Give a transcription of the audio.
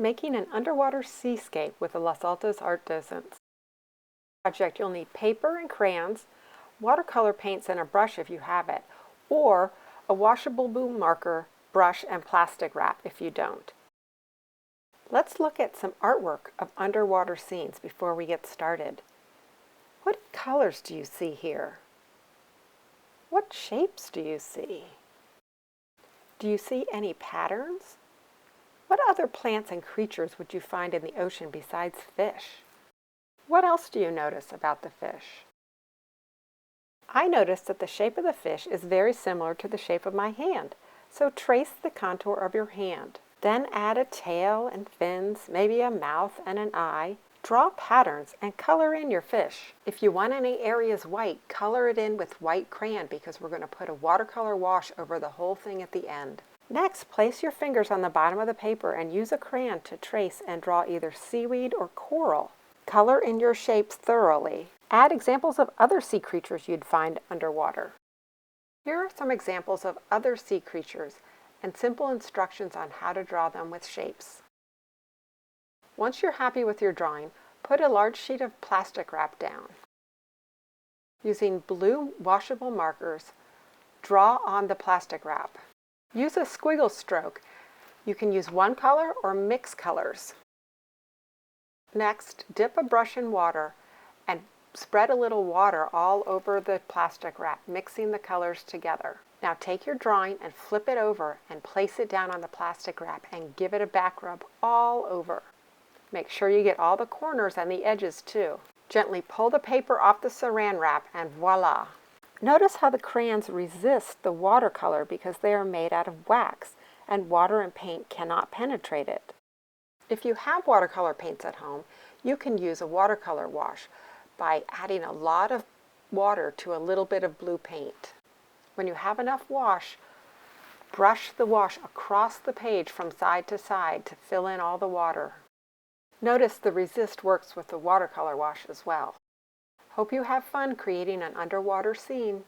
Making an underwater seascape with the Los Altos art docents. Project, you'll need paper and crayons, watercolor paints and a brush if you have it, or a washable blue marker, brush, and plastic wrap if you don't. Let's look at some artwork of underwater scenes before we get started. What colors do you see here? What shapes do you see? Do you see any patterns? What other plants and creatures would you find in the ocean besides fish? What else do you notice about the fish? I noticed that the shape of the fish is very similar to the shape of my hand, so trace the contour of your hand. Then add a tail and fins, maybe a mouth and an eye. Draw patterns and color in your fish. If you want any areas white, color it in with white crayon because we're going to put a watercolor wash over the whole thing at the end. Next, place your fingers on the bottom of the paper and use a crayon to trace and draw either seaweed or coral. Color in your shapes thoroughly. Add examples of other sea creatures you'd find underwater. Here are some examples of other sea creatures and simple instructions on how to draw them with shapes. Once you're happy with your drawing, put a large sheet of plastic wrap down. Using blue washable markers, draw on the plastic wrap. Use a squiggle stroke. You can use one color or mix colors. Next, dip a brush in water and spread a little water all over the plastic wrap, mixing the colors together. Now take your drawing and flip it over and place it down on the plastic wrap and give it a back rub all over. Make sure you get all the corners and the edges too. Gently pull the paper off the saran wrap and voila! Notice how the crayons resist the watercolor because they are made out of wax and water and paint cannot penetrate it. If you have watercolor paints at home, you can use a watercolor wash by adding a lot of water to a little bit of blue paint. When you have enough wash, brush the wash across the page from side to side to fill in all the water. Notice the resist works with the watercolor wash as well. Hope you have fun creating an underwater scene.